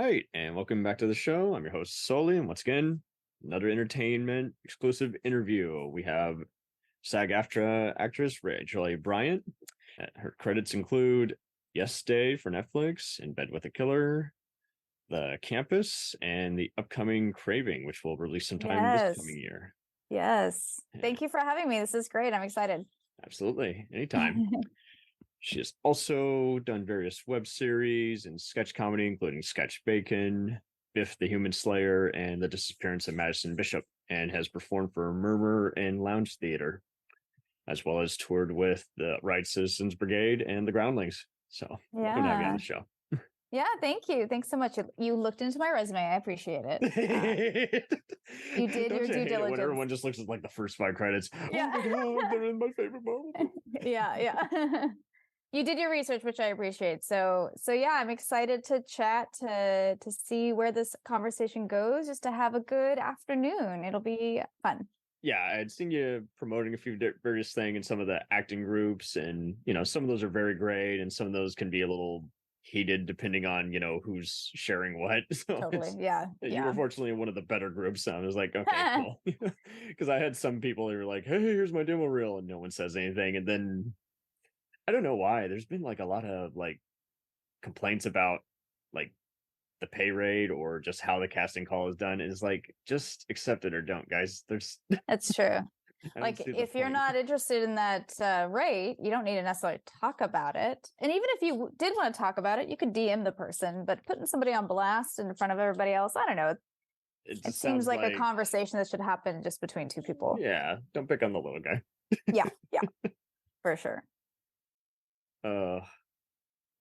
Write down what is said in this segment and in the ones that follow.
right, and welcome back to the show. I'm your host, Soli, and once again, another entertainment exclusive interview. We have SAG-AFTRA actress Rachel A Bryant. Her credits include Yes Day for Netflix, In Bed with a Killer, The Campus, and the upcoming Craving, which will release sometime this coming Yes. year. Yes. Yeah, Thank you for having me. This is great. I'm excited. absolutely, anytime. She has also done various web series and sketch comedy, including Sketch Bacon, Biff the Human Slayer, and The Disappearance of Madison Bishop, and has performed for Murmur and Lounge Theater, as well as toured with the Right Citizens Brigade and the Groundlings. So, welcome to have you on Yeah. the show. Yeah. Thank you. Thanks so much. You looked into my resume. I appreciate it. You did Don't your you due hate it when diligence. everyone just looks at like the first 5 credits? Yeah. Oh my god, they're in my favorite Marvel. Yeah. You did your research, which I appreciate. So yeah, I'm excited to chat to see where this conversation goes, just to have a good afternoon. It'll be fun. Yeah, I'd seen you promoting a few various things in some of the acting groups, and some of those are very great, and some of those can be a little heated depending on who's sharing what. So Totally. Yeah. you were Yeah. fortunately in one of the better groups. So I was like, okay, cool, because I had some people who were like, "Hey, here's my demo reel," and no one says anything, and then I don't know why. There's been like a lot of like complaints about like the pay rate or just how the casting call is done. Is like, just accept it or don't, guys. There's That's true. I don't Like, see the if you're point. not interested in that rate, you don't need to necessarily talk about it. And even if you did want to talk about it, you could DM the person, but putting somebody on blast in front of everybody else, I don't know. It It just seems sounds like a like, conversation that should happen just between two people. yeah, don't pick on the little guy. Yeah. Yeah, for sure. Uh,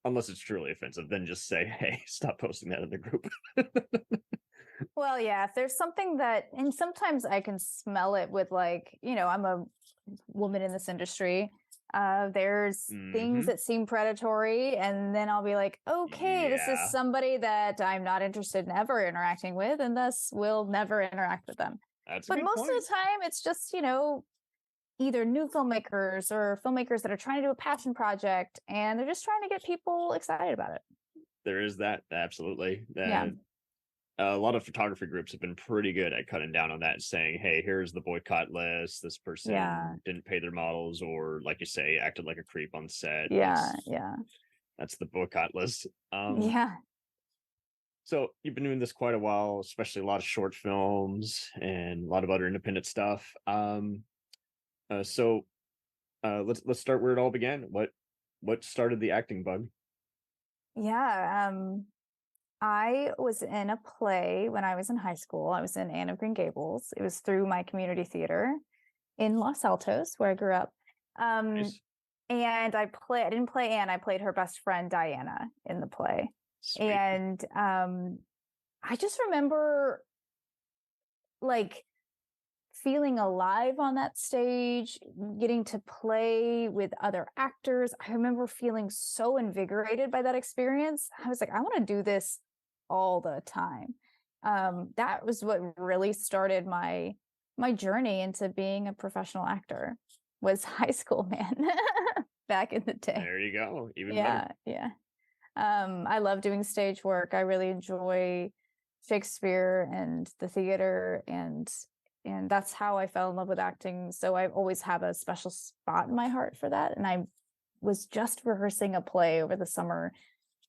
unless it's truly offensive, then just say, "Hey, stop posting that in the group." Well, yeah, if there's something that, and sometimes I can smell it with, like, I'm a woman in this industry. There's things Hmm. that seem predatory, and then I'll be like, okay, this is Yeah, somebody that I'm not interested in ever interacting with, and thus will never interact with them. that's a But good most point. of the time, it's just, either new filmmakers or filmmakers that are trying to do a passion project, and they're just trying to get people excited about it. There is that, absolutely. Yeah. A lot of photography groups have been pretty good at cutting down on that and saying, "Hey, here's the boycott list. This Yeah. person didn't pay their models, or like you say, acted like a creep on set. Yeah. Yeah. That's the boycott list." Yeah. So you've been doing this quite a while, especially a lot of short films and a lot of other independent stuff. So let's start where it all began. What started the acting bug? Yeah. I was in a play when I was in high school. I was in Anne of Green Gables. It was through my community theater in Los Altos, where I grew up. Um, Nice. and I didn't play Anne, I played her best friend, Diana, in the play. Sweet. And I just remember, like, feeling alive on that stage, getting to play with other actors. I remember feeling so invigorated by that experience. I was like, I want to do this all the time. That was what really started my journey into being a professional actor, was high school, man. Back in the day. There you go. Even Yeah, better. yeah. I love doing stage work. I really enjoy Shakespeare and the theater, and that's how I fell in love with acting. So I always have a special spot in my heart for that. And I was just rehearsing a play over the summer.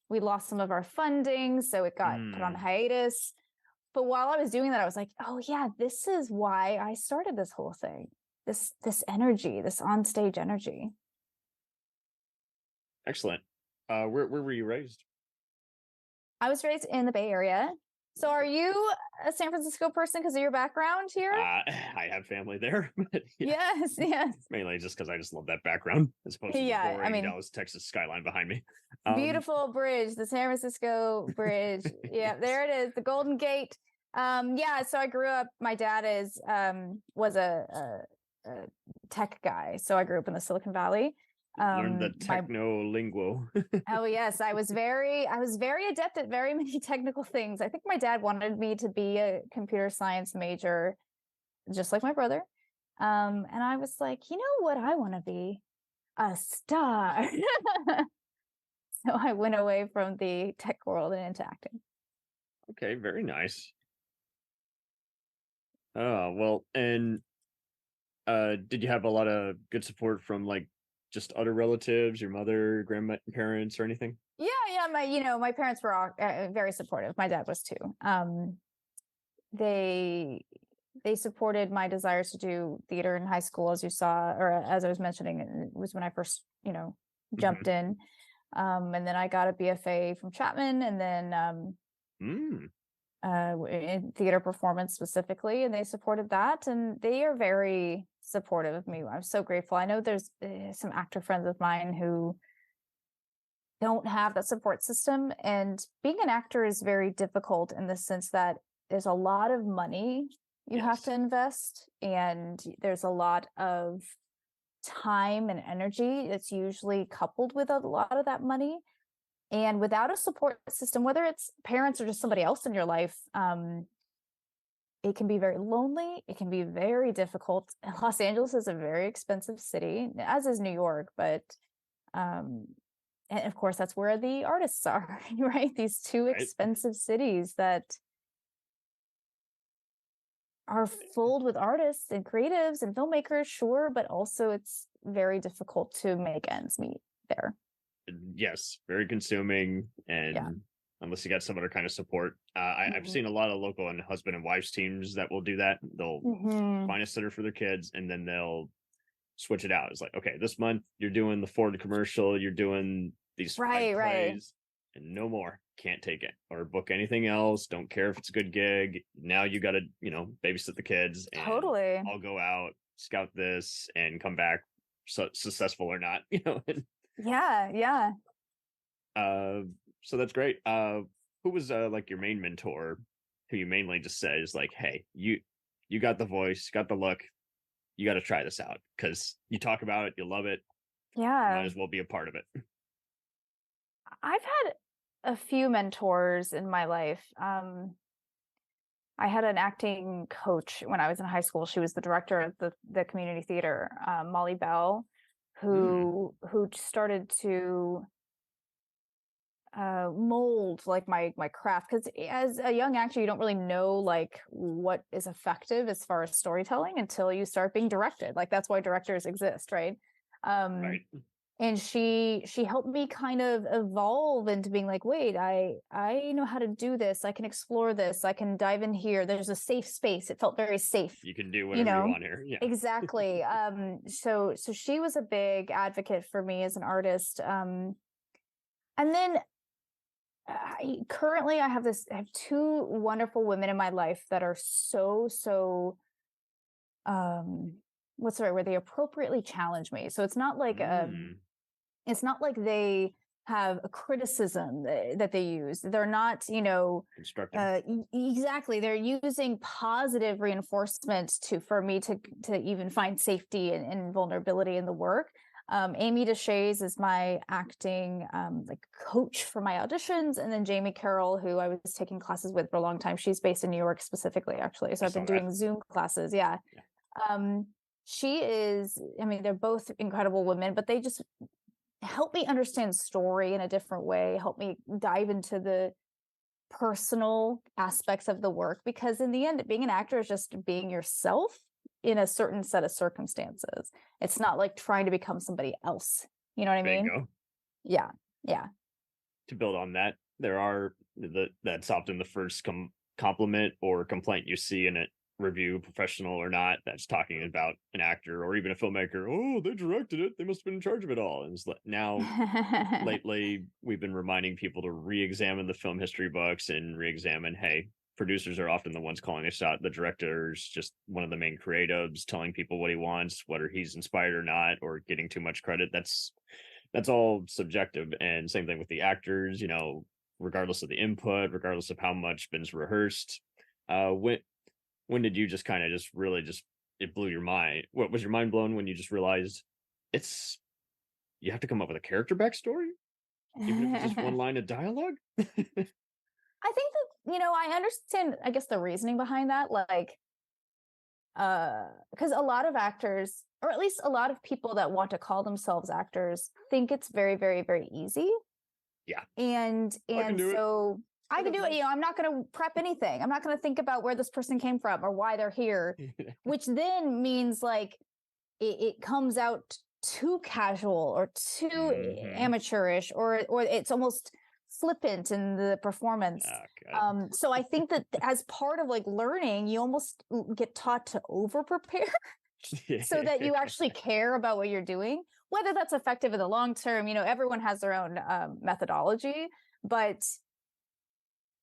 We lost some of our funding, so it got put on hiatus. But while I was doing that, I was like, oh yeah, this is why I started this whole thing. This energy, this onstage energy. Excellent. Where were you raised? I was raised in the Bay Area. So are you a San Francisco person because of your background here? I have family there, but yeah, Yes. mainly just because I just love that background as opposed to the Yeah, I boring mean, Dallas, Texas skyline behind me. beautiful bridge, the San Francisco Bridge. Yeah, there it is, the Golden Gate. Yeah, so I grew up, my dad was a tech guy. So I grew up in the Silicon Valley. Learned the My techno linguo. Oh yes, I was very adept at very many technical things. I think my dad wanted me to be a computer science major, just like my brother. And I was like, you know what I want to be? A star. So I went away from the tech world and into acting. Okay, very nice. Oh, well, and did you have a lot of good support from like just other relatives, your mother, grandparents, or anything? Yeah, my parents were all, very supportive. My dad was too. They they supported my desires to do theater in high school, as you saw, or as I was mentioning, it was when I first, jumped Hmm. in. And then I got a BFA from Chapman, and then Mm, in theater performance specifically, and they supported that, and they are very supportive of me. I'm so grateful. I know there's some actor friends of mine who don't have that support system, and being an actor is very difficult in the sense that there's a lot of money you have to yes. invest, and there's a lot of time and energy that's usually coupled with a lot of that money. And without a support system, whether it's parents or just somebody else in your life, it can be very lonely. It can be very difficult. Los Angeles is a very expensive city, as is New York, but um, and of course that's where the artists are, right? These two Right. expensive cities that are filled with artists and creatives and filmmakers, sure, but also it's very difficult to make ends meet there. Yes, very consuming, Yeah. and unless you got some other kind of support, I've Mhm. seen a lot of local and husband and wives teams that will do that. They'll Mhm. find a sitter for their kids, and then they'll switch it out. It's like, okay, this month you're doing the Ford commercial, you're doing these five Right, right. plays, and no more. Can't take it or book anything else. Don't care if it's a good gig. Now you got to, babysit the kids, and Totally. I'll go out, scout this, and come back successful or not. Yeah, yeah. Uh, so that's great. Who was like your main mentor, who you mainly just says like, hey, you got the voice, got the look, you got to try this out because you talk about it, you love it, you might Yeah. as well be a part of it. I've had a few mentors in my life. I had an acting coach when I was in high school. She was the director of the community theater, Molly Bell, Mm, who started to mold like my craft, because as a young actor you don't really know like what is effective as far as storytelling until you start being directed. Like that's why directors exist, right? um right. and she helped me kind of evolve into being like, wait, I know how to do this. I can explore this. I can dive in here. There's a safe space. It felt very safe, You can do you whatever you know. want here. Yeah. Exactly. So she was a big advocate for me as an artist. And then currently I have two wonderful women in my life that are so um what's the right word, they appropriately challenge me. So Mm, it's not like they have a criticism that they use. They're not, constructive. exactly. They're using positive reinforcement for me to even find safety and vulnerability in the work. Amy DeShays is my acting like coach for my auditions, and then Jamie Carroll, who I was taking classes with for a long time. She's based in New York specifically, actually. So I I've saw been that. doing Zoom classes. Yeah. Yeah. Um, she is. I mean, they're both incredible women, but they just help me understand story in a different way. Help me dive into the personal aspects of the work, because in the end being an actor is just being yourself in a certain set of circumstances. It's not like trying to become somebody else, you know what I mean? Bingo. Yeah, yeah. To build on that, there are that's often the first compliment or complaint you see in a review, professional or not, that's talking about an actor or even a filmmaker. Oh, they directed it, they must have been in charge of it all. And now lately we've been reminding people to re-examine the film history books and re-examine, hey, producers are often the ones calling us out. The director's just one of the main creatives, telling people what he wants, whether he's inspired or not, or getting too much credit. That's all subjective. And same thing with the actors, regardless of the input, regardless of how much been's rehearsed. When did you just kind of just really just it blew your mind? What was your mind blown when you just realized it's you have to come up with a character backstory, even if it's just one line of dialogue? I think that, I understand, I guess, the reasoning behind that. Like, because a lot of actors, or at least a lot of people that want to call themselves actors, think it's very, very, very easy. Yeah, and I can and do it. so I can do it. I'm not going to prep anything. I'm not going to think about where this person came from or why they're here, which then means like it comes out too casual or too amateurish, or it's almost flippant in the performance. So I think that as part of like learning, you almost get taught to over prepare so that you actually care about what you're doing, whether that's effective in the long term. Everyone has their own methodology, but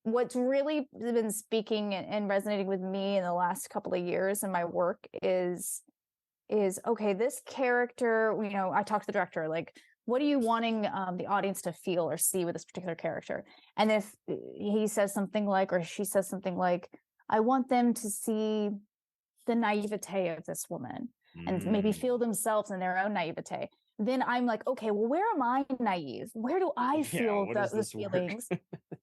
what's really been speaking and resonating with me in the last couple of years in my work is okay, this character, I talk to the director, like, what are you wanting the audience to feel or see with this particular character? And if he says something like, or she says something like, I want them to see the naivete of this woman and maybe feel themselves in their own naivete, then I'm like, okay, well, where am I naive? Where do I feel those feelings?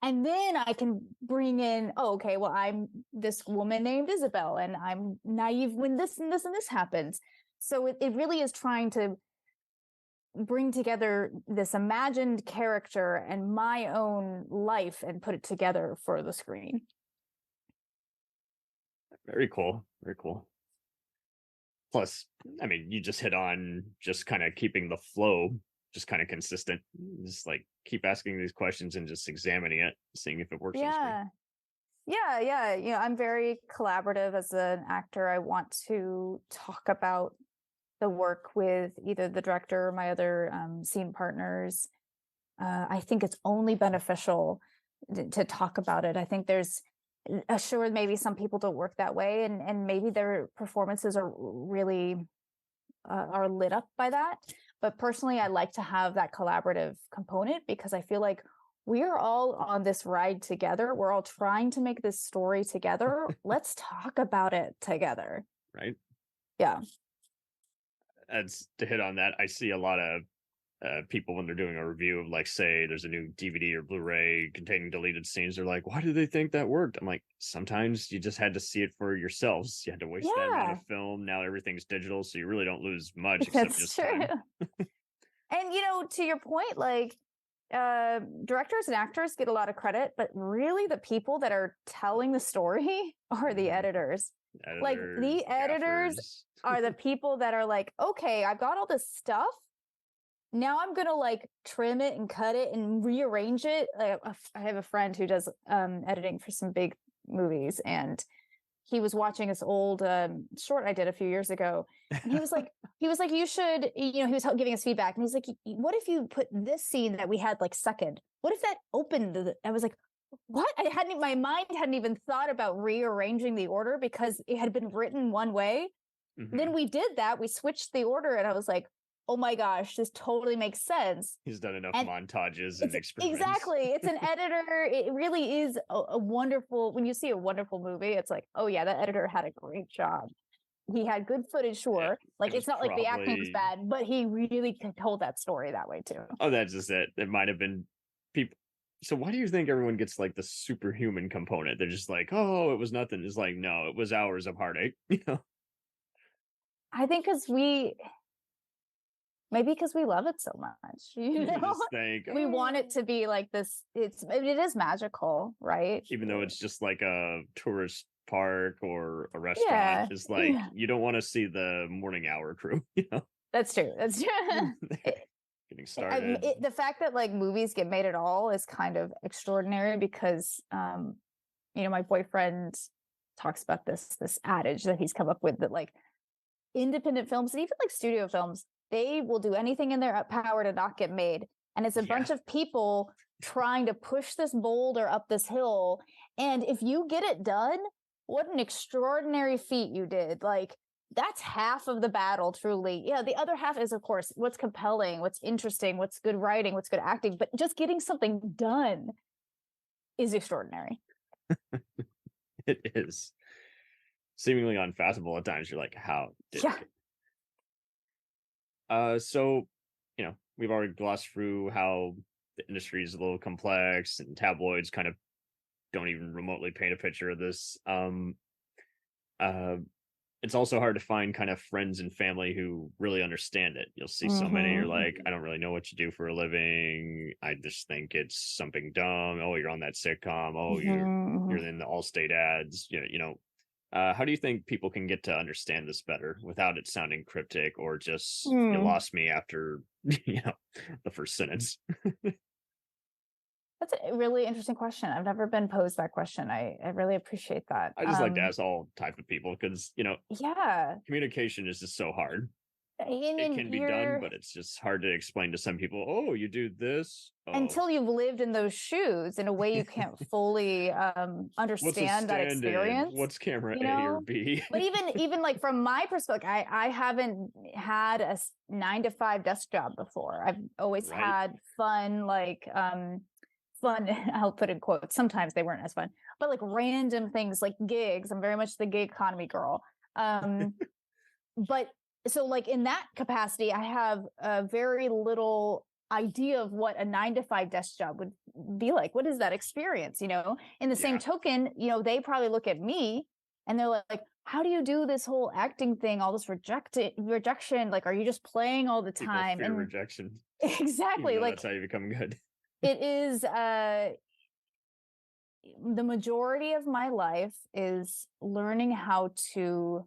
And then I can bring in, okay, well, I'm this woman named Isabel, and I'm naive when this and this and this happens. So it really is trying to bring together this imagined character and my own life and put it together for the screen. Very cool. Very cool. Plus, I mean, you just hit on just kind of keeping the flow just kind of consistent. Just like keep asking these questions and just examining it, seeing if it works. Yeah. I'm very collaborative as an actor. I want to talk about the work with either the director or my other scene partners. I think it's only beneficial to talk about it. I think there's sure maybe some people don't work that way, and maybe their performances are really are lit up by that. But personally, I like to have that collaborative component because I feel like we are all on this ride together. We're all trying to make this story together. Let's talk about it together. Right. Yeah. As to hit on that, I see a lot of people when they're doing a review of, like, say there's a new DVD or Blu-ray containing deleted scenes, they're like, why do they think that worked? I'm like, sometimes you just had to see it for yourselves. You had to waste that amount of film. Now everything's digital, so you really don't lose much except just time. And to your point, like directors and actors get a lot of credit, but really the people that are telling the story are the editors. Like the editors are the people that are like, okay, I've got all this stuff. Now I'm going to like trim it and cut it and rearrange it. I have a friend who does editing for some big movies, and he was watching this old short I did a few years ago. And he was like, you should, he was giving us feedback, and he's like, what if you put this scene that we had like second? What if that opened? I was like, what? My mind hadn't even thought about rearranging the order because it had been written one way. Then we did that. We switched the order, and I was like, oh my gosh, this totally makes sense. He's done enough montages and experiments. Exactly. It's an editor. It really is a wonderful, when you see a wonderful movie, it's like, oh yeah, that editor had a great job. He had good footage, sure. Yeah, like it's not like the acting was bad, but he really told that story that way too. Oh, that's just it. It might have been people. So why do you think everyone gets like the superhuman component? They're just like, oh, it was nothing. It's like, no, it was hours of heartache. I think maybe because we love it so much, we want it to be like this. It is magical, right? Even though it's just like a tourist park or a restaurant, it's like you don't want to see the morning hour crew. That's true. That's true. Getting started. The fact that like movies get made at all is kind of extraordinary because, my boyfriend talks about this adage that he's come up with that like independent films and even like studio films, they will do anything in their power to not get made. And it's a bunch of people trying to push this boulder up this hill. And if you get it done, what an extraordinary feat you did. Like, that's half of the battle, truly. Yeah, the other half is, of course, what's compelling, what's interesting, what's good writing, what's good acting. But just getting something done is extraordinary. It is. Seemingly unfathomable at times. You're like, how did it? So, we've already glossed through how the industry is a little complex and tabloids kind of don't even remotely paint a picture of this. it's also hard to find kind of friends and family who really understand it. You'll see so many, you're Mm-hmm. like, I don't really know what you do for a living. I just think it's something dumb. Oh, you're on that sitcom. Oh, Mm-hmm. you're in the Allstate ads. How do you think people can get to understand this better without it sounding cryptic or just you Mm. lost me after the first sentence? That's a really interesting question. I've never been posed that question. I really appreciate that. I just like to ask all type of people because Yeah. communication is just so hard. It And can be done, you're but it's just hard to explain to some people. Oh, you do this. Oh, until you've lived in those shoes in a way you can't fully what's a understand that stand-in? experience, What's camera you A or know. B? But even like from my perspective, I haven't had a 9 to 5 desk job before. I've always Right. had fun, like fun, I'll put in quotes, sometimes they weren't as fun, but like random things like gigs. I'm very much the gig economy girl. But so like in that capacity, I have a very little idea of what a 9 to 5 desk job would be like. What is that experience? In the same Yeah. token, they probably look at me and they're like, how do you do this whole acting thing, all this rejection? Like, are you just playing all the People time? fear And rejection, even exactly, though like that's how you become good. it is the majority of my life is learning how to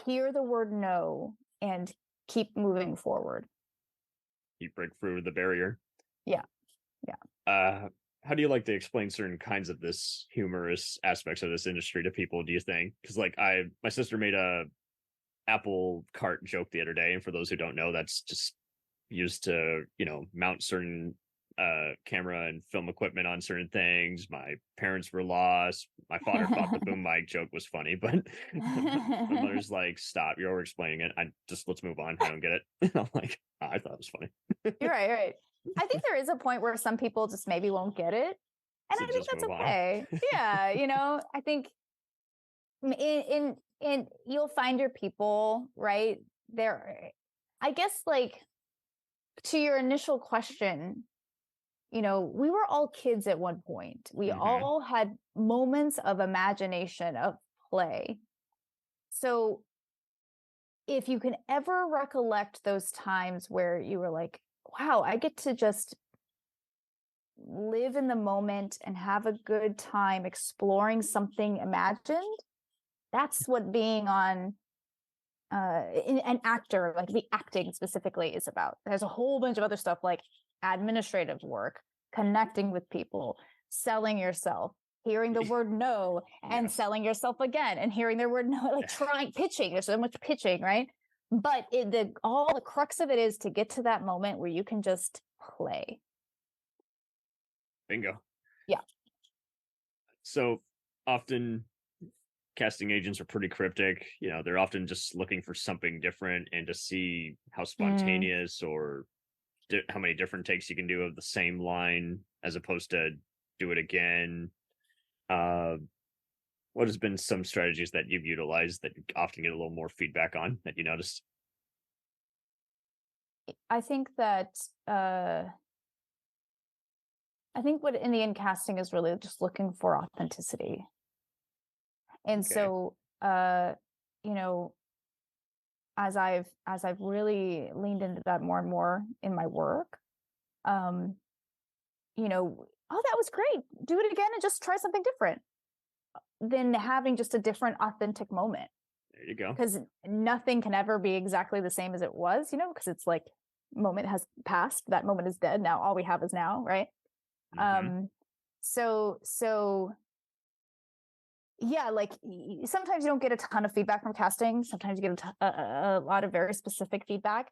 hear the word no and keep moving forward. You break through the barrier. Yeah. Yeah. How do you like to explain certain kinds of this humorous aspects of this industry to people, do you think? Because like my sister made a Apple cart joke the other day, and for those who don't know, that's just used to mount certain camera and film equipment on certain things. My parents were lost. My father thought the boom mic joke was funny, but my mother's like, stop, you're over explaining it. Let's move on. I don't get it. And I'm like, "Oh, I thought it was funny." You're right, you're right. I think there is a point where some people just maybe won't get it. And So I think just that's move on. okay. Yeah, I think in you'll find your people, right? There, I guess, like, to your initial question, we were all kids at one point. We Hmm. all had moments of imagination, of play. So if you can ever recollect those times where you were like, wow, I get to just live in the moment and have a good time exploring something imagined, that's what being on an actor, like the acting specifically, is about. There's a whole bunch of other stuff like administrative work, connecting with people, selling yourself, hearing the word no and Yes. selling yourself again and hearing the word no, like pitching. There's so much pitching, right? But all the crux of it is to get to that moment where you can just play. Bingo. Yeah. So often casting agents are pretty cryptic. They're often just looking for something different and to see how Mm. spontaneous or how many different takes you can do of the same line as opposed to do it again. Uh, what has been some strategies that you've utilized that you often get a little more feedback on that you noticed? I think that I think what in the end casting is really just looking for authenticity. And Okay. so you know, as I've really leaned into that more and more in my work, um, oh, that was great. Do it again and just try something different than having just a different authentic moment. There you go. Because nothing can ever be exactly the same as it was, because it's like moment has passed, that moment is dead. Now all we have is now, right? Hmm. So yeah, like sometimes you don't get a ton of feedback from casting. Sometimes you get a lot of very specific feedback.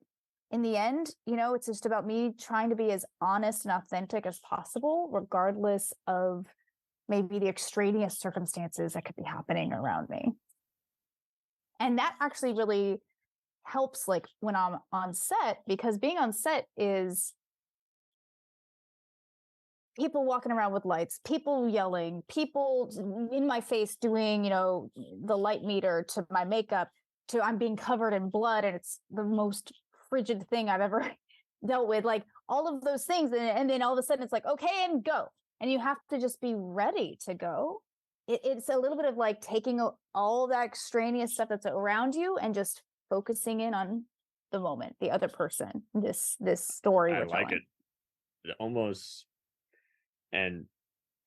In the end, it's just about me trying to be as honest and authentic as possible, regardless of maybe the extraneous circumstances that could be happening around me. And that actually really helps, like when I'm on set, because being on set is people walking around with lights, people yelling, people in my face doing, the light meter to my makeup, to I'm being covered in blood and it's the most frigid thing I've ever dealt with, like all of those things. And then all of a sudden it's like, okay, and go. And you have to just be ready to go. it's a little bit of like taking all that extraneous stuff that's around you and just focusing in on the moment, the other person, this story I we're like telling. it almost. And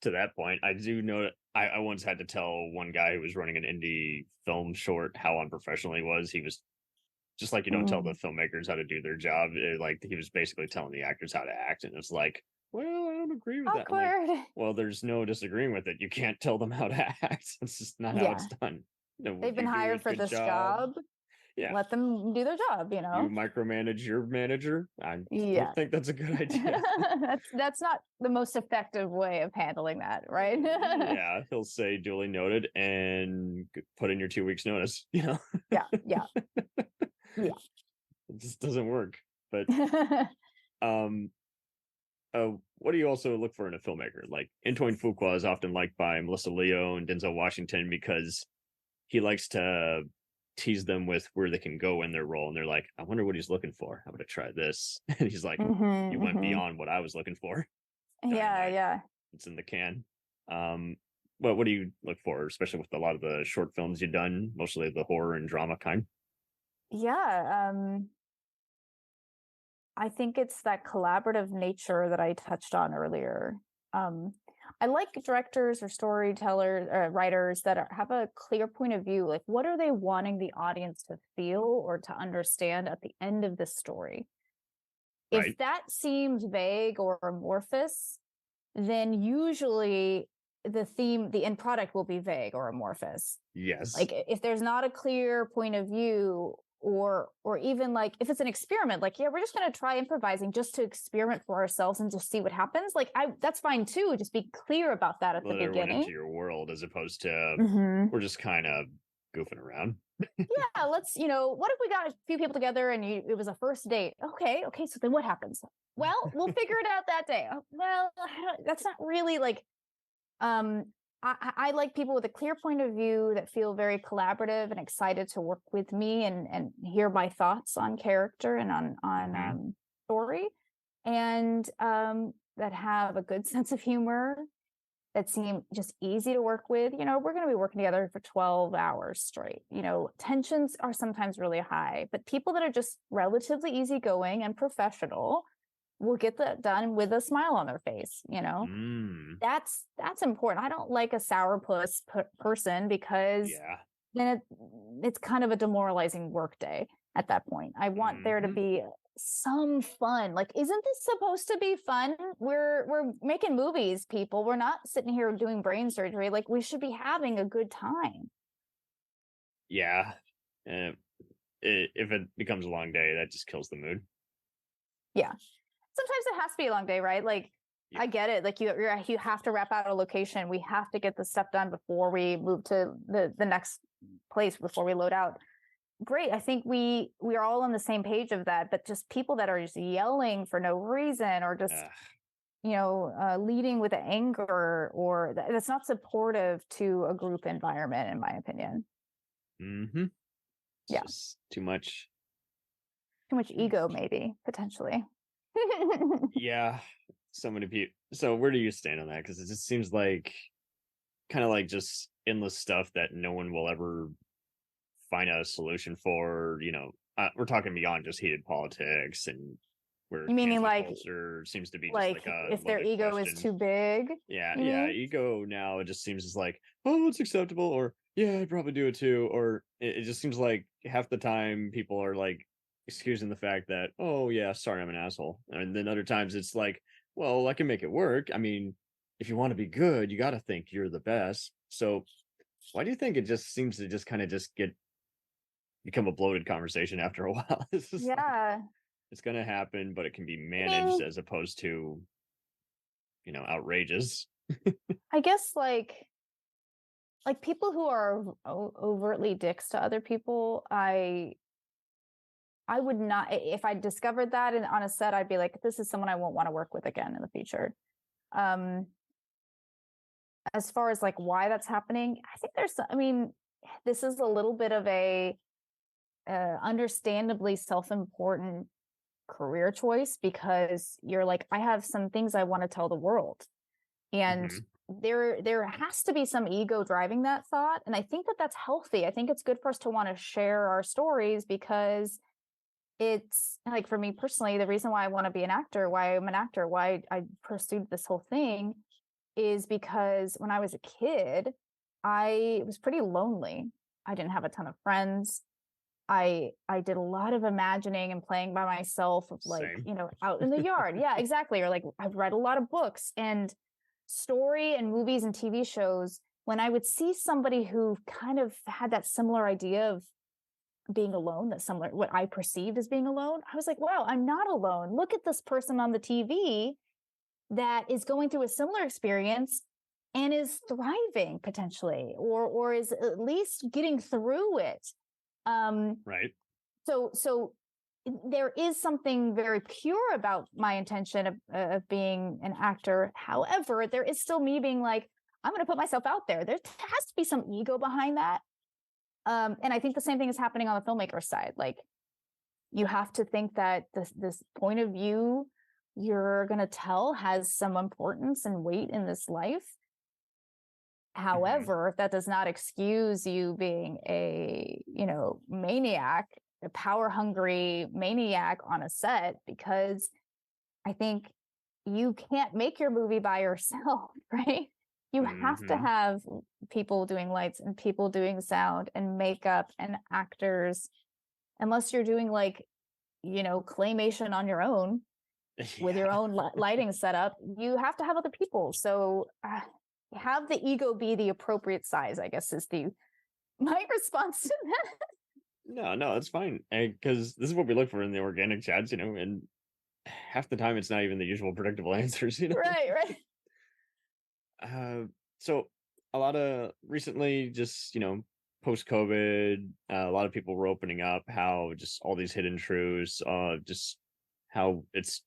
to that point, I do know I once had to tell one guy who was running an indie film short how unprofessional he was. He was just like, you don't tell the filmmakers how to do their job. Like, he was basically telling the actors how to act, and it's like, well, I don't agree with that. I'm like, Awkward. well, there's no disagreeing with it. You can't tell them how to act. It's just not how Yeah. it's done. No, They've been you do a hired for good this job. job. Yeah. Let them do their job, you You know? micromanage your manager. I Yeah. don't think that's a good idea. That's not the most effective way of handling that, right? Yeah, he'll say duly noted and put in your 2 weeks notice. Yeah, yeah. Yeah. It just doesn't work. But um what do you also look for in a filmmaker? Like, Antoine Fuqua is often liked by Melissa Leo and Denzel Washington because he likes to tease them with where they can go in their role, and they're like, I wonder what he's looking for. I'm gonna try this. And he's like, you went beyond what I was looking for. Yeah, Dynamite. yeah. It's in the can. What do you look for, especially with a lot of the short films you've done, mostly the horror and drama kind? Yeah, I think it's that collaborative nature that I touched on earlier. I like directors or storytellers or writers that have a clear point of view. Like, what are they wanting the audience to feel or to understand at the end of the story? Right. If that seems vague or amorphous, then usually the end product will be vague or amorphous. Yes. Like, if there's not a clear point of view, or even like if it's an experiment, like, yeah, we're just going to try improvising just to experiment for ourselves and just see what happens. Like, that's fine too. Just be clear about that at the Let everyone beginning. into your world, as opposed to we're just kind of goofing around. Yeah, let's, what if we got a few people together and it was a first date? Okay, so then what happens? Well, we'll figure it out that day. Well, that's not really like, I like people with a clear point of view that feel very collaborative and excited to work with me and hear my thoughts on character and on story, and that have a good sense of humor, that seem just easy to work with. We're going to be working together for 12 hours straight. Tensions are sometimes really high, but people that are just relatively easygoing and professional will get that done with a smile on their face. That's important. I don't like a sourpuss person, because then it's kind of a demoralizing work day at that point. I want there to be some fun. Like, isn't this supposed to be fun? We're making movies, people. We're not sitting here doing brain surgery. Like, we should be having a good time. Yeah. If it becomes a long day, that just kills the mood. Yeah. Sometimes it has to be a long day, right? Like, I get it. Like, you have to wrap out a location. We have to get the stuff done before we move to the next place, before we load out. Great. I think we are all on the same page of that, but just people that are just yelling for no reason, or just leading with anger, or that's not supportive to a group environment, in my opinion. Yeah, just too much ego, maybe, potentially. Yeah, so many people. So where do you stand on that? Because it just seems like kind of like just endless stuff that no one will ever find out a solution for. We're talking beyond just heated politics, and where you meaning like culture seems to be just like a if their ego question. is too big. Yeah, ego now, it just seems as like, oh, it's acceptable, or yeah, I'd probably do it too, or it just seems like half the time people are like excusing the fact that, oh yeah, sorry, I'm an asshole, and then other times it's like, well, I can make it work. I mean, if you want to be good, you got to think you're the best. So why do you think it just seems to just kind of just become a bloated conversation after a while? It's just like, it's gonna happen, but it can be managed as opposed to outrageous. I guess like people who are overtly dicks to other people, I would not, if I discovered that on a set, I'd be like, this is someone I won't want to work with again in the future. As far as like why that's happening, I think this is a little bit of a understandably self-important career choice, because you're like, I have some things I want to tell the world, and there has to be some ego driving that thought, and I think that that's healthy. I think it's good for us to want to share our stories, because it's like, for me personally, the reason why I want to be an actor, why I'm an actor, why I pursued this whole thing, is because when I was a kid, I was pretty lonely. I didn't have a ton of friends. I did a lot of imagining and playing by myself, of like, Same. out in the yard. Yeah, exactly. Or like, I've read a lot of books and story and movies and TV shows. When I would see somebody who kind of had that similar idea of being alone, that similar, what I perceived as being alone, I was like, wow, I'm not alone. Look at this person on the TV that is going through a similar experience and is thriving potentially, or is at least getting through it. Right. So there is something very pure about my intention of being an actor. However, there is still me being like, I'm going to put myself out there. There has to be some ego behind that. And I think the same thing is happening on the filmmaker side. Like, you have to think that this point of view you're going to tell has some importance and weight in this life. However, that does not excuse you being a, maniac, a power hungry maniac on a set, because I think you can't make your movie by yourself, right? You have to have people doing lights and people doing sound and makeup and actors, unless you're doing like, claymation on your own with your own lighting setup. You have to have other people. So have the ego be the appropriate size, I guess, is my response to that. No, it's fine. Because this is what we look for in the organic chats, and half the time it's not even the usual predictable answers, Right. So a lot of recently, just, post COVID, a lot of people were opening up how just all these hidden truths, just how it's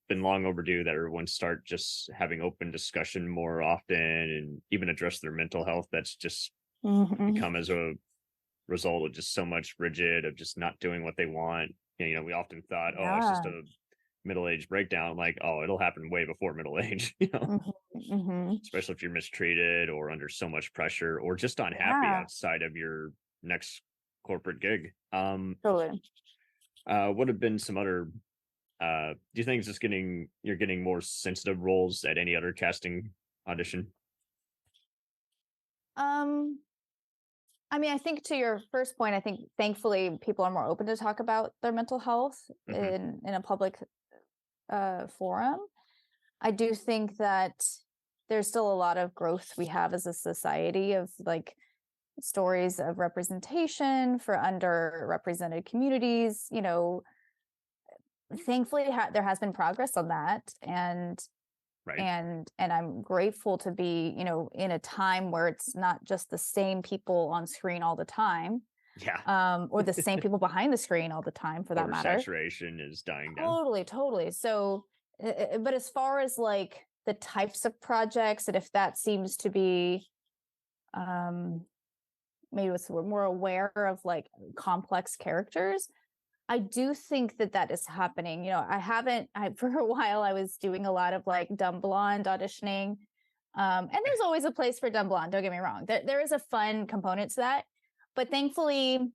been long overdue that everyone start just having open discussion more often, and even address their mental health. That's just become as a result of just so much rigid of just not doing what they want. We often thought, oh, it's just a middle-age breakdown. Like, oh, it'll happen way before middle age, especially if you're mistreated or under so much pressure, or just unhappy outside of your next corporate gig. Totally. What have been some other do you think it's just you're getting more sensitive roles at any other casting audition? I mean, I think to your first point, I think thankfully people are more open to talk about their mental health in a public forum. I do think that there's still a lot of growth we have as a society of like stories of representation for underrepresented communities. Thankfully there has been progress on that, and I'm grateful to be, in a time where it's not just the same people on screen all the time. Or the same people behind the screen all the time, for that matter. Saturation is dying down. Totally. So, but as far as like the types of projects, and if that seems to be, maybe we're more aware of like complex characters, I do think that is happening. For a while I was doing a lot of like dumb blonde auditioning. And there's always a place for dumb blonde. Don't get me wrong. There is a fun component to that, but thankfully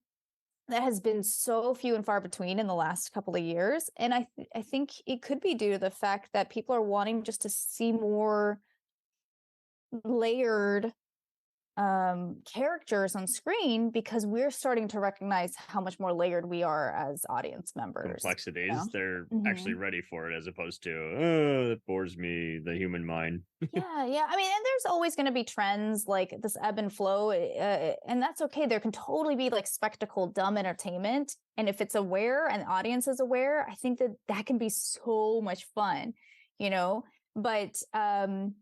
that has been so few and far between in the last couple of years. And I think it could be due to the fact that people are wanting just to see more layered characters on screen, because we're starting to recognize how much more layered we are as audience members. Complexities, they're actually ready for it, as opposed to, oh, that bores me, the human mind. Yeah. I mean, and there's always going to be trends like this ebb and flow, and that's okay. There can totally be like spectacle, dumb entertainment. And if it's aware and the audience is aware, I think that can be so much fun, but, and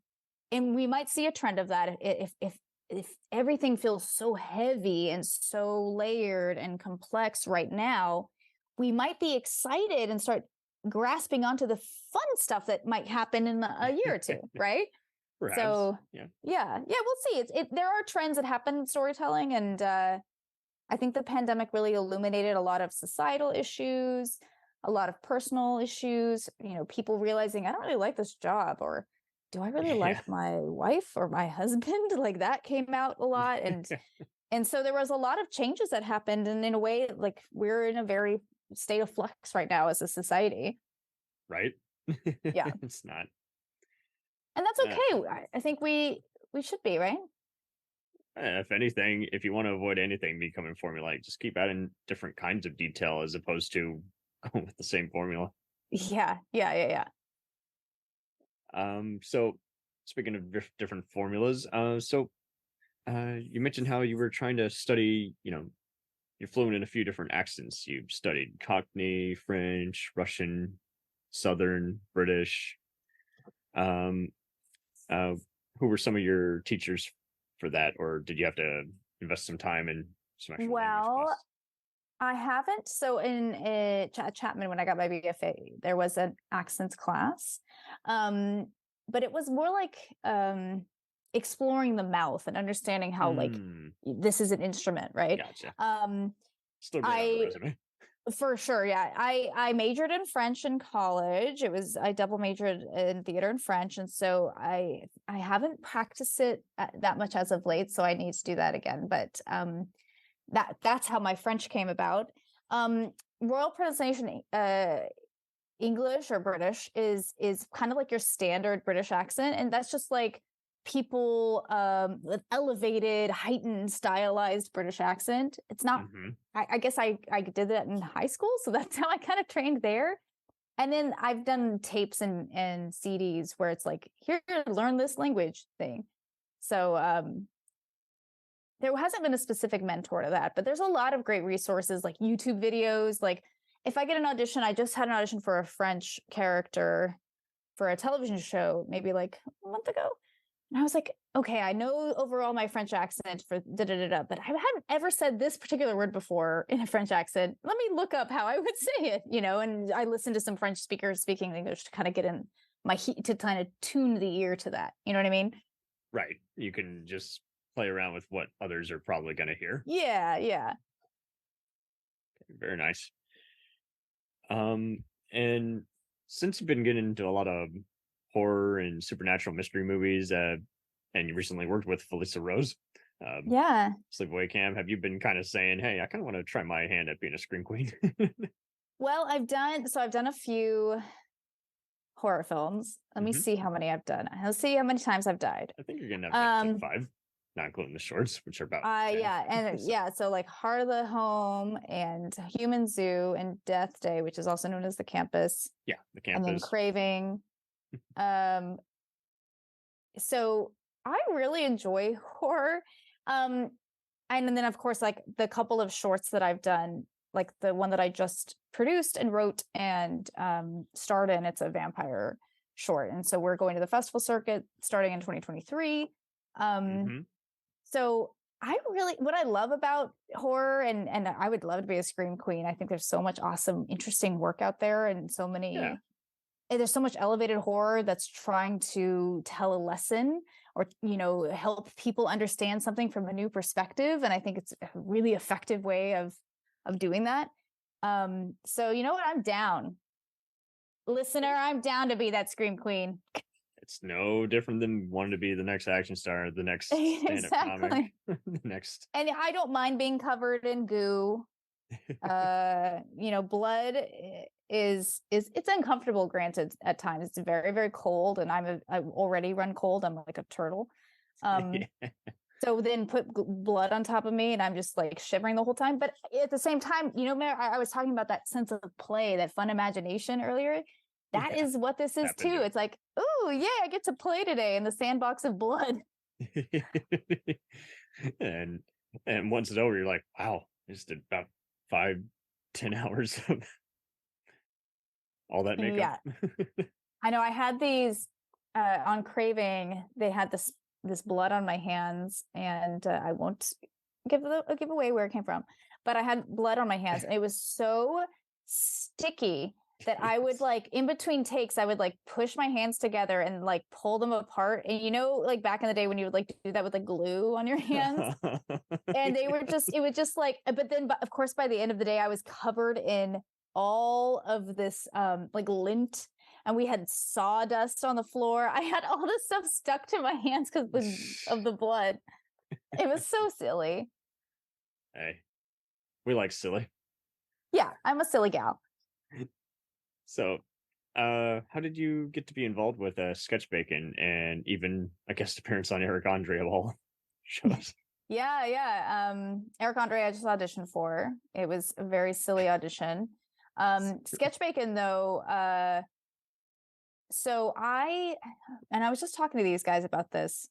we might see a trend of that if everything feels so heavy and so layered and complex right now. We might be excited and start grasping onto the fun stuff that might happen in a year or two, right? Perhaps. So yeah, we'll see. There are trends that happen in storytelling, and I think the pandemic really illuminated a lot of societal issues, a lot of personal issues. People realizing, I don't really like this job, or do I really Yeah. like my wife or my husband? Like that came out a lot. And so there was a lot of changes that happened. And in a way, like we're in a very state of flux right now as a society. Right. Yeah. It's not. And that's okay. I think we should be, right? If anything, if you want to avoid anything becoming formulaic, just keep adding different kinds of detail as opposed to going with the same formula. Yeah. So speaking of different formulas, you mentioned how you were trying to study, you're fluent in a few different accents. You've studied Cockney, French, Russian, Southern, British. Um, uh, who were some of your teachers for that, or did you have to invest some time in some actual language Well, classes? I haven't. So in Chapman, when I got my BFA, there was an accents class. But it was more like exploring the mouth and understanding how like this is an instrument, right? Gotcha. Um, Still great on the resume. For sure, yeah. I majored in French in college. I double majored in theater and French, and so I haven't practiced it that much as of late. So I need to do that again. But that's how my French came about. Royal pronunciation, English or British is kind of like your standard British accent, and that's just like people with elevated, heightened, stylized British accent. It's not. I guess I did that in high school, so that's how I kind of trained there. And then I've done tapes and CDs where it's like, here, learn this language thing. So there hasn't been a specific mentor to that, but there's a lot of great resources like YouTube videos. Like if I get an audition, I just had an audition for a French character for a television show, maybe like a month ago. And I was like, okay, I know overall my French accent for da-da-da-da, but I hadn't ever said this particular word before in a French accent. Let me look up how I would say it, and I listened to some French speakers speaking English to kind of get in my heat, to kind of tune the ear to that. You know what I mean? Right. You can just play around with what others are probably going to hear. Yeah. Very nice. And since you've been getting into a lot of horror and supernatural mystery movies, and you recently worked with Felissa Rose, yeah, Sleepaway Camp, have you been kind of saying, hey, I kind of want to try my hand at being a scream queen? Well, I've done a few horror films. Let me see how many I've done. Let's see how many times I've died. I think you're gonna have like 5, not including the shorts, which are about 10. Yeah, and so like Heart of the Home and Human Zoo and Death Day, which is also known as The Campus. Yeah, The Campus. And then Craving. So I really enjoy horror. And then of course, like the couple of shorts that I've done, like the one that I just produced and wrote and starred in, it's a vampire short. And so we're going to the festival circuit starting in 2023. So what I love about horror, and I would love to be a scream queen. I think there's so much awesome, interesting work out there, and so many, and there's so much elevated horror that's trying to tell a lesson or, help people understand something from a new perspective. And I think it's a really effective way of doing that. So you know what? I'm down. Listener, I'm down to be that scream queen. It's no different than wanting to be the next action star, the next stand-up comic, the next. And I don't mind being covered in goo. Blood is it's uncomfortable. Granted, at times it's very, very cold, and I already run cold. I'm like a turtle. So then put blood on top of me, and I'm just like shivering the whole time. But at the same time, I was talking about that sense of play, that fun imagination earlier. That is what this is too. It's like, oh yeah, I get to play today in the sandbox of blood. and once it's over, you're like, wow, just about 5-10 hours of all that makeup. Yeah. I know. I had these on Craving. They had this blood on my hands, and I won't give away where it came from, but I had blood on my hands, and it was so sticky that I would like in between takes, I would like push my hands together and like pull them apart. And like back in the day when you would like do that with like glue on your hands, and it was just like, but then of course by the end of the day, I was covered in all of this like lint and we had sawdust on the floor. I had all this stuff stuck to my hands because of the blood. It was so silly. Hey, we like silly. Yeah, I'm a silly gal. So, how did you get to be involved with Sketch Bacon and even a guest appearance on Eric Andre of all shows? Yeah. Eric Andre, I just auditioned for. It was a very silly audition. Sketch Bacon, though. So I was just talking to these guys about this.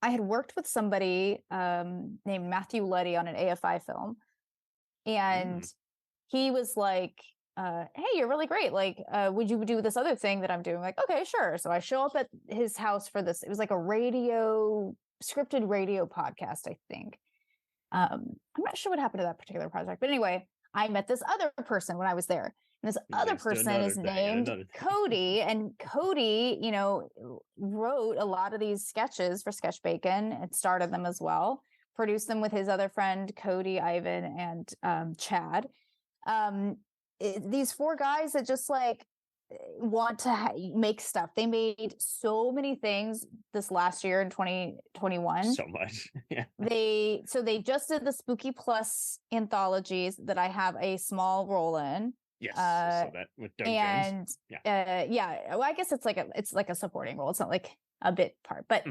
I had worked with somebody named Matthew Luddy on an AFI film, and he was like, hey, you're really great. Like, would you do this other thing that I'm doing? Like, okay, sure. So I show up at his house for this. It was like a scripted radio podcast, I think. I'm not sure what happened to that particular project, but anyway, I met this other person when I was there. And this other person is named Cody. And Cody, wrote a lot of these sketches for Sketch Bacon and started them as well, produced them with his other friend, Cody, Ivan, and Chad. These four guys that just like want to make stuff. They made so many things this last year in 2021. So much. Yeah. They just did the Spooky Plus anthologies that I have a small role in. Yes, I saw that with Doug Jones. Yeah. Well, I guess it's like a supporting role. It's not like a bit part, but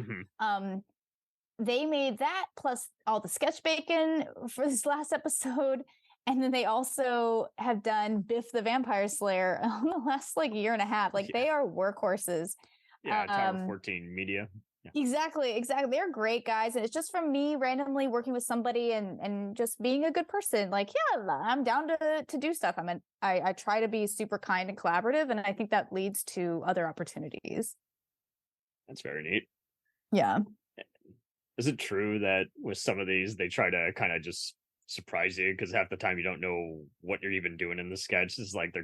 they made that plus all the Sketch Bacon for this last episode. And then they also have done Biff the Vampire Slayer in the last like year and a half. Like they are workhorses. Yeah, Tower 14 Media. Yeah. Exactly. They're great guys. And it's just from me randomly working with somebody and just being a good person. Like, yeah, I'm down to do stuff. I try to be super kind and collaborative. And I think that leads to other opportunities. That's very neat. Yeah. Is it true that with some of these, they try to kind of just surprise you? Because half the time you don't know what you're even doing in the sketch. It's like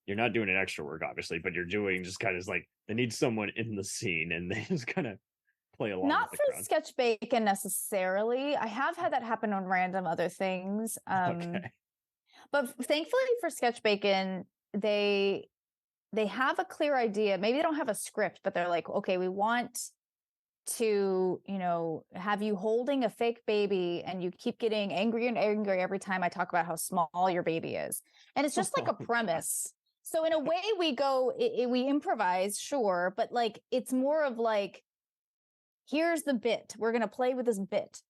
you're not doing an extra work, obviously, but you're doing just kind of like they need someone in the scene and they just kind of play along. Not for crowd. Sketch Bacon necessarily. I have had that happen on random other things. Okay. But thankfully for Sketch Bacon, they have a clear idea. Maybe they don't have a script, but they're like, okay, we want to, have you holding a fake baby and you keep getting angry and angry every time I talk about how small your baby is. And it's just like a premise. So in a way we improvise, sure, but like, it's more of like, here's the bit. We're going to play with this bit.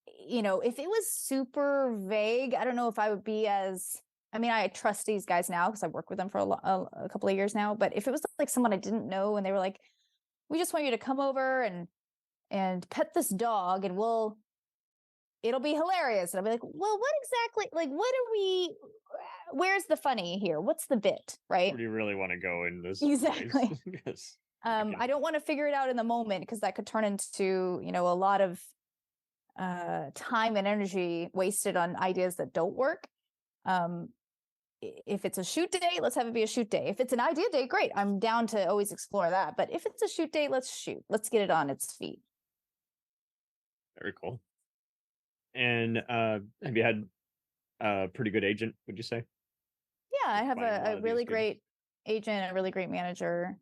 If it was super vague, I don't know if I would be I trust these guys now because I've worked with them for a couple of years now. But if it was like someone I didn't know and they were like, we just want you to come over and pet this dog and it'll be hilarious. And I'll be like, well, what exactly, like, where's the funny here? What's the bit, right? Where do you really want to go in this? Exactly. Yes. I don't want to figure it out in the moment because that could turn into, a lot of time and energy wasted on ideas that don't work. If it's a shoot day, let's have it be a shoot day. If it's an idea day, great. I'm down to always explore that. But if it's a shoot day, let's shoot. Let's get it on its feet. Very cool. And have you had a pretty good agent, would you say? Yeah, I have a really great agent, a really great manager.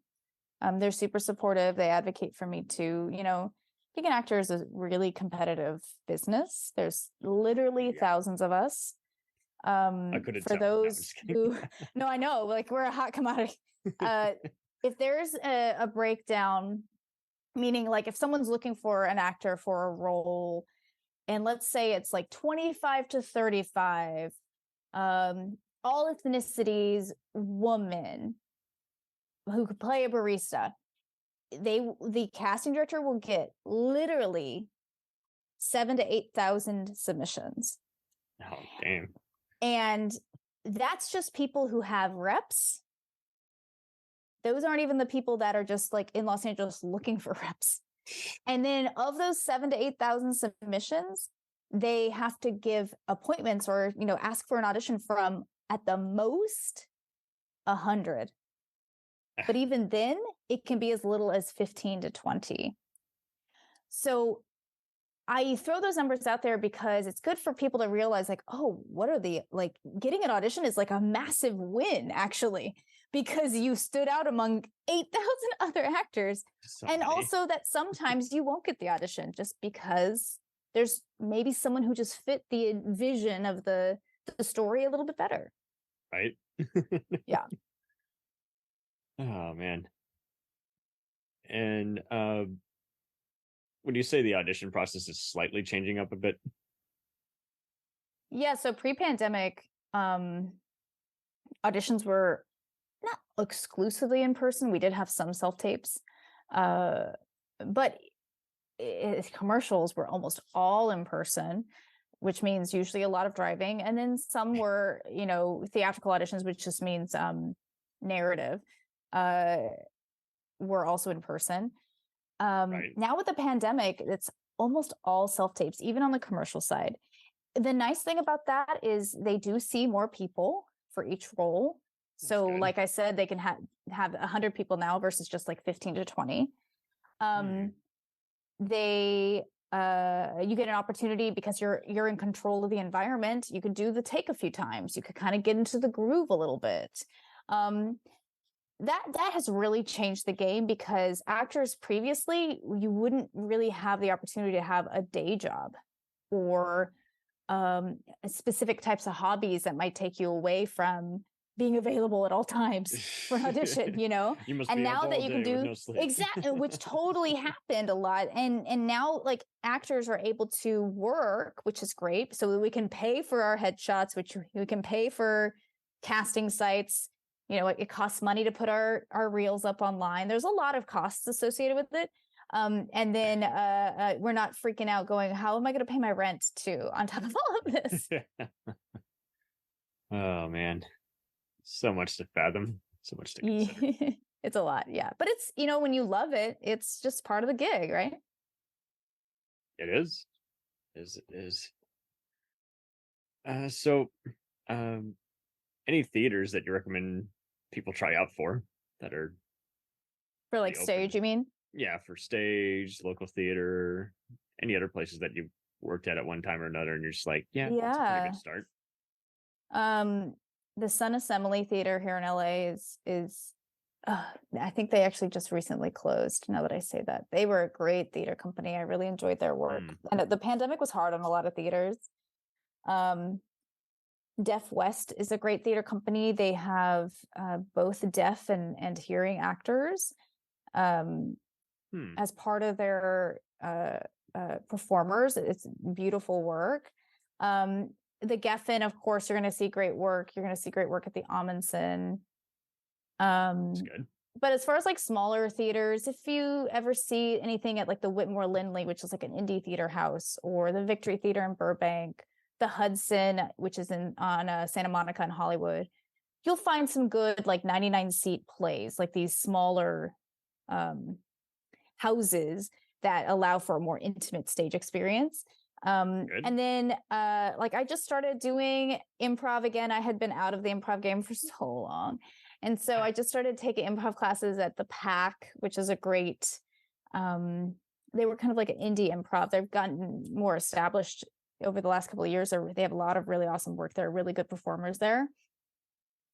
They're super supportive. They advocate for me too. Being an actor is a really competitive business. There's literally thousands of us. I couldn't for those who no, I know, like we're a hot commodity. If there's a breakdown, meaning like if someone's looking for an actor for a role, and let's say it's like 25 to 35, all ethnicities, woman who could play a barista, the casting director will get literally 7,000 to 8,000 submissions. Oh, damn. And that's just people who have reps. Those aren't even the people that are just like in Los Angeles looking for reps. And then of those 7,000 to 8,000 submissions, they have to give appointments or, ask for an audition from at the most 100. But even then it can be as little as 15 to 20. So I throw those numbers out there because it's good for people to realize like, oh, what are the, like getting an audition is like a massive win actually, because you stood out among 8,000 other actors. So And many. also that sometimes you won't get the audition just because there's maybe someone who just fit the vision of the story a little bit better. Right? Yeah. Oh man. And would you say the audition process is slightly changing up a bit? Yeah, so pre-pandemic, auditions were not exclusively in person. We did have some self-tapes. But commercials were almost all in person, which means usually a lot of driving. And then some were, theatrical auditions, which just means narrative, were also in person. Right. Now with the pandemic, it's almost all self-tapes, even on the commercial side. The nice thing about that is they do see more people for each role. So good. like I said, they can have 100 people now versus just like 15 to 20. They you get an opportunity because you're in control of the environment. You could do the take a few times. You could kind of get into the groove a little bit. That has really changed the game, because actors previously, you wouldn't really have the opportunity to have a day job or specific types of hobbies that might take you away from being available at all times for an audition, You must and be now up that all you day can do with no sleep. exactly, which totally happened a lot, and now like actors are able to work, which is great, so that we can pay for our headshots, which we can pay for casting sites. It costs money to put our reels up online. There's a lot of costs associated with it. And then we're not freaking out going, how am I going to pay my rent too on top of all of this? Oh man, so much to fathom, so much to consider. It's a lot, yeah. But it's, when you love it, it's just part of the gig, right? It is. It is. So, any theaters that you recommend people try out for that are For like open? stage, you mean? Yeah, for stage, local theater, any other places that you worked at one time or another, and you're just like, yeah, that's a pretty good start. The Sun Assembly Theater here in LA is I think they actually just recently closed. Now that I say that, they were a great theater company. I really enjoyed their work. And the pandemic was hard on a lot of theaters. Deaf West is a great theater company. They have both deaf and hearing actors as part of their performers. It's beautiful work. The Geffen, of course, you're going to see great work. You're going to see great work at the Amundsen. That's good. But as far as like smaller theaters, if you ever see anything at like the Whitmore Lindley, which is like an indie theater house, or the Victory Theater in Burbank, the Hudson, which is on Santa Monica in Hollywood, you'll find some good like 99-seat plays, like these smaller houses that allow for a more intimate stage experience. And then like I just started doing improv again. I had been out of the improv game for so long. And so I just started taking improv classes at the PAC, which is a great, they were kind of like an indie improv. They've gotten more established over the last couple of years. They have a lot of really awesome work. They're really good performers there.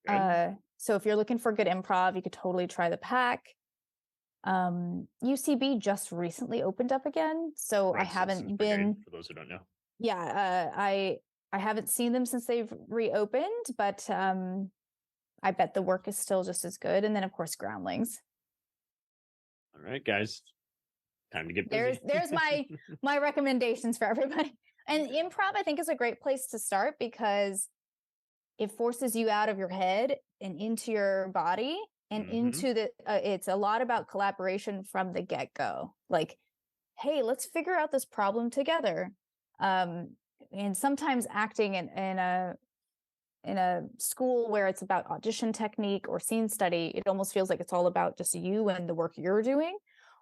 So if you're looking for good improv, you could totally try the PAC. UCB just recently opened up again. So I haven't been, for those who don't know. Yeah, I haven't seen them since they've reopened, but I bet the work is still just as good. And then of course Groundlings. All right, guys, time to get busy. There's my recommendations for everybody. And improv, I think, is a great place to start because it forces you out of your head and into your body and into the it's a lot about collaboration from the get-go. Like, hey, let's figure out this problem together. And sometimes acting in a school where it's about audition technique or scene study, it almost feels like it's all about just you and the work you're doing,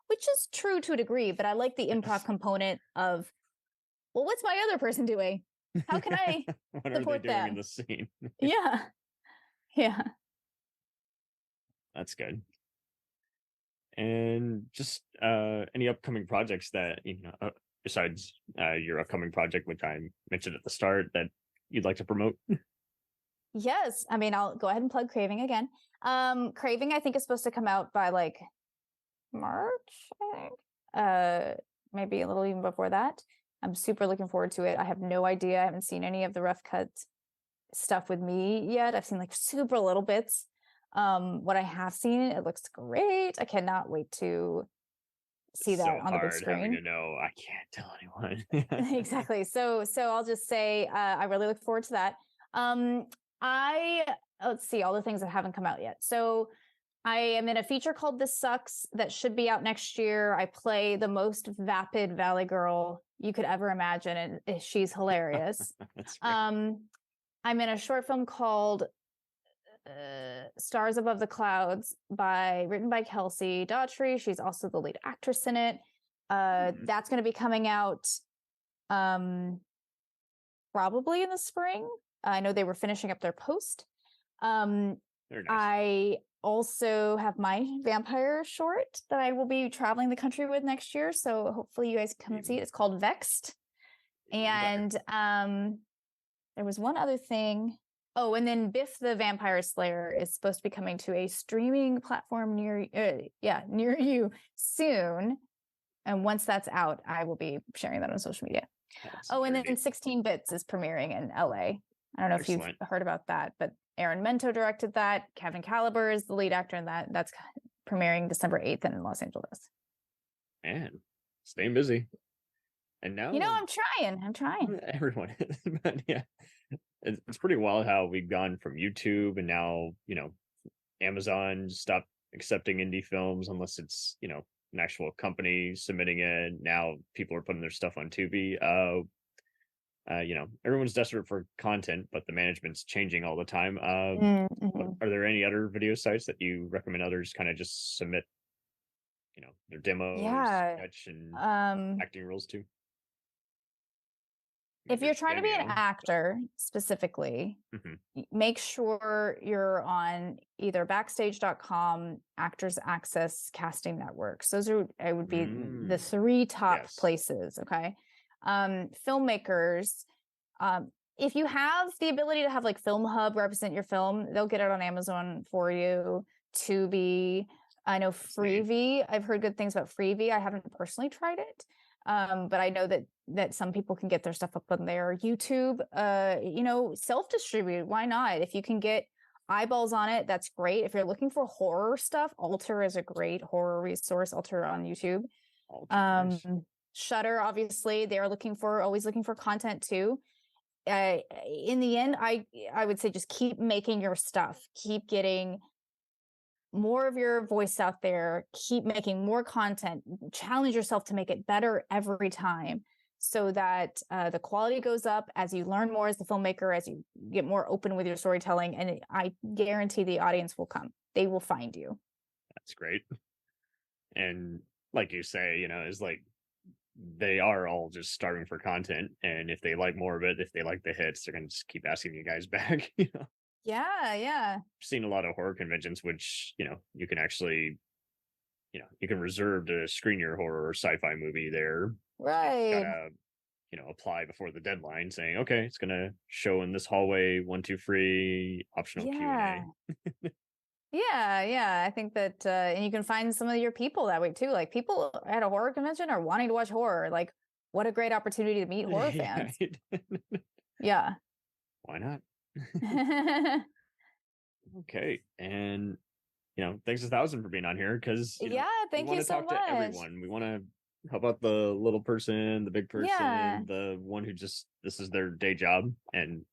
which is true to a degree. But I like the improv component of, well, what's my other person doing? How can I support them in the scene? Yeah. That's good. And just any upcoming projects that besides your upcoming project, which I mentioned at the start, that you'd like to promote? Yes. I mean, I'll go ahead and plug Craving again. Craving, I think, is supposed to come out by like March, I think. Maybe a little even before that. I'm super looking forward to it. I have no idea. I haven't seen any of the rough cut stuff with me yet. I've seen like super little bits. What I have seen, it looks great. I cannot wait to see that on the big screen. Having to know, I can't tell anyone. Exactly. So I'll just say I really look forward to that. Let's see all the things that haven't come out yet. So I am in a feature called This Sucks that should be out next year. I play the most vapid Valley girl you could ever imagine, and she's hilarious. I'm in a short film called Stars Above the Clouds written by Kelsey Daughtry. She's also the lead actress in it. That's going to be coming out probably in the spring. I know they were finishing up their post. Very nice. I also have my vampire short that I will be traveling the country with next year. So hopefully you guys come and see it. It's called Vexed. And there was one other thing. Oh, and then Biff the Vampire Slayer is supposed to be coming to a streaming platform near you soon. And once that's out, I will be sharing that on social media. And then 16 Bits is premiering in LA. I don't know if you've heard about that, but Aaron Mento directed that. Kevin Caliber is the lead actor in that. That's premiering December 8th in Los Angeles. Man, staying busy. And now, I'm trying. Everyone is, but yeah, it's pretty wild how we've gone from YouTube and now, Amazon stopped accepting indie films unless it's, an actual company submitting it. Now people are putting their stuff on Tubi. Everyone's desperate for content, but the management's changing all the time. Are there any other video sites that you recommend others kind of just submit, their demos, sketch, and acting rules to? If you're trying to be an actor specifically, make sure you're on either backstage.com, Actors Access, Casting Networks. Those would be the three top places. Okay. Filmmakers, if you have the ability to have like Film Hub represent your film, they'll get it on Amazon for you. Tubi, I know Freevee. I've heard good things about Freevee. I haven't personally tried it, but I know that some people can get their stuff up on there. YouTube, self-distribute. Why not? If you can get eyeballs on it, that's great. If you're looking for horror stuff, Alter is a great horror resource. Alter on YouTube. Shudder, obviously, they're always looking for content too. In the end, I would say just keep making your stuff, keep getting more of your voice out there, keep making more content, challenge yourself to make it better every time so that the quality goes up as you learn more as the filmmaker, as you get more open with your storytelling. And I guarantee the audience will come. They will find you. That's great. And like you say, it's like, they are all just starving for content, and if they like more of it, if they like the hits, they're gonna just keep asking you guys back. Yeah. I've seen a lot of horror conventions which you can actually you can reserve to screen your horror or sci-fi movie there, right? You gotta apply before the deadline saying, okay, it's gonna show in this hallway, 1 2 free, optional Q&A. Yeah. I think that, and you can find some of your people that way too. Like people at a horror convention are wanting to watch horror. Like, what a great opportunity to meet horror fans. Yeah. Why not? Okay. And, thanks 1,000 for being on here because, thank you so much. To everyone. We want to help out the little person, the big person, the one who this is their day job. And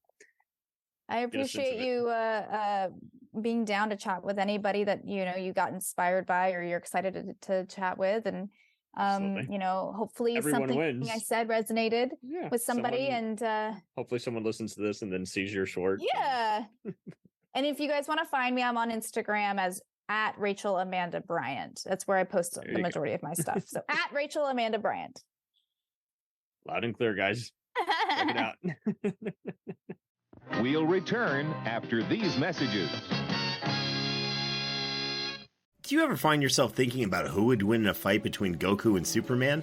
I appreciate you being down to chat with anybody that you got inspired by or you're excited to chat with, and hopefully everyone something wins. I said resonated with somebody, and hopefully someone listens to this and then sees your short. And if you guys want to find me, I'm on Instagram as at Rachel Amanda Bryant. That's where I post the majority of my stuff. So at Rachel Amanda Bryant. Loud and clear, guys. Check it out. We'll return after these messages. Do you ever find yourself thinking about who would win in a fight between Goku and Superman?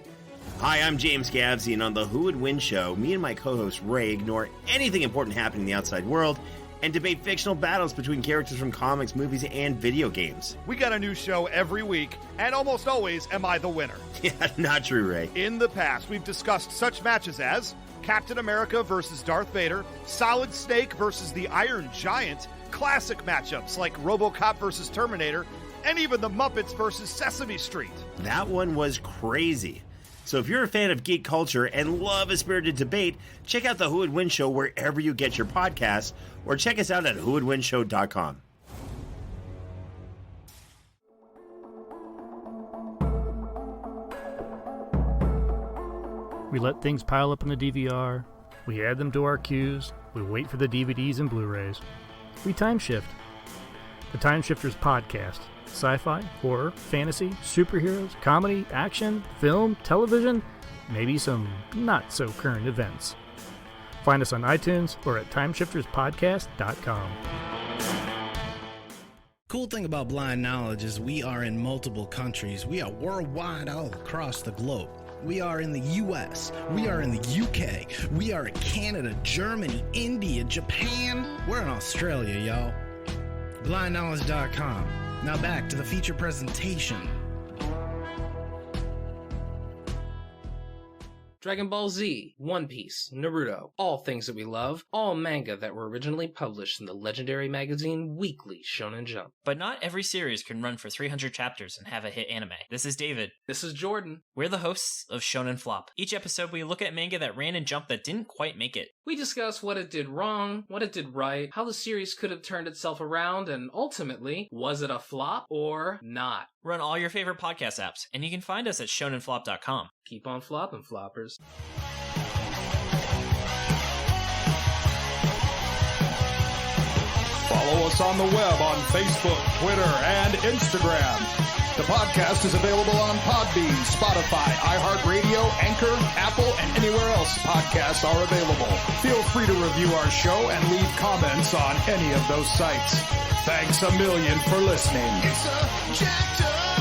Hi, I'm James Gavsey, and on the Who Would Win show, me and my co-host Ray ignore anything important happening in the outside world and debate fictional battles between characters from comics, movies, and video games. We got a new show every week, and almost always am I the winner. Yeah, not true, Ray. In the past, we've discussed such matches as Captain America versus Darth Vader, Solid Snake versus the Iron Giant, classic matchups like RoboCop versus Terminator, and even the Muppets versus Sesame Street. That one was crazy. So if you're a fan of geek culture and love a spirited debate, check out the Who Would Win Show wherever you get your podcasts, or check us out at whowouldwinshow.com. We let things pile up in the DVR, we add them to our queues, we wait for the DVDs and Blu-rays. We time shift. The Time Shifters Podcast. Sci-fi, horror, fantasy, superheroes, comedy, action, film, television, maybe some not-so-current events. Find us on iTunes or at timeshifterspodcast.com. Cool thing about Blind Knowledge is we are in multiple countries. We are worldwide all across the globe. We are in the US, we are in the UK, we are in Canada, Germany, India, Japan. We're in Australia, y'all. BlindKnowledge.com. Now back to the feature presentation. Dragon Ball Z, One Piece, Naruto, all things that we love, all manga that were originally published in the legendary magazine Weekly Shonen Jump. But not every series can run for 300 chapters and have a hit anime. This is David. This is Jordan. We're the hosts of Shonen Flop. Each episode we look at manga that ran in Jump that didn't quite make it. We discuss what it did wrong, what it did right, how the series could have turned itself around, and ultimately, was it a flop or not? We're on all your favorite podcast apps, and you can find us at shonenflop.com. Keep on flopping, floppers. Follow us on the web on Facebook, Twitter, and Instagram. The podcast is available on Podbean, Spotify, iHeartRadio, Anchor, Apple, and anywhere else podcasts are available. Feel free to review our show and leave comments on any of those sites. Thanks a million for listening. It's a jacked up